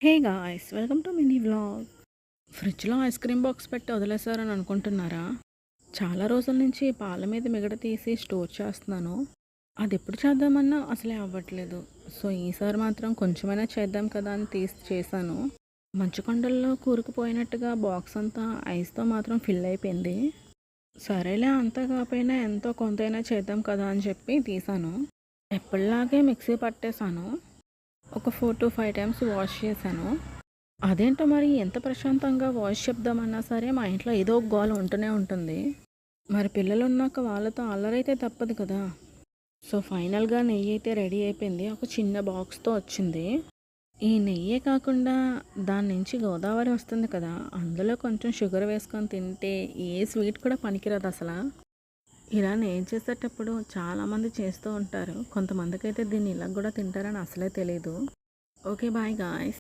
Hey guys, welcome to mini vlog. ఫ్రిడ్జ్లో ice cream box పెట్టి వదిలేసారని అనుకుంటున్నారా? చాలా రోజుల నుంచి పాల మీద మిగడ తీసి స్టోర్ చేస్తున్నాను. అది ఎప్పుడు చేద్దామన్నా అసలే అవ్వట్లేదు. సో ఈసారి మాత్రం కొంచెమైనా చేద్దాం కదా అని తీసి చేశాను. మంచుకొండల్లో కూరుకుపోయినట్టుగా బాక్స్ అంతా ఐస్తో మాత్రం ఫిల్ అయిపోయింది. సరేలే, అంతా కాకపోయినా ఎంతో కొంతైనా చేద్దాం కదా అని చెప్పి తీసాను. ఎప్పటిలాగే మిక్సీ పట్టేశాను. ఒక 4 to 5 టైమ్స్ వాష్ చేశాను. అదేంటో మరి ఎంత ప్రశాంతంగా వాష్ చెప్దామన్నా సరే మా ఇంట్లో ఏదో ఒక గోల ఉంటూనే ఉంటుంది. మరి పిల్లలు ఉన్నాక వాళ్ళతో అల్లరైతే తప్పదు కదా. సో ఫైనల్గా నెయ్యి అయితే రెడీ అయిపోయింది. ఒక చిన్న బాక్స్తో వచ్చింది. ఈ నెయ్యే కాకుండా దాని నుంచి గోదావరి వస్తుంది కదా, అందులో కొంచెం షుగర్ వేసుకొని తింటే ఏ స్వీట్ కూడా పనికిరాదు అసలు. ఇలా నెయ్యి చేసేటప్పుడు చాలామంది చేస్తూ ఉంటారు. కొంతమందికి అయితే దీన్ని ఇలా కూడా తింటారని అసలే తెలీదు. Okay, bye guys.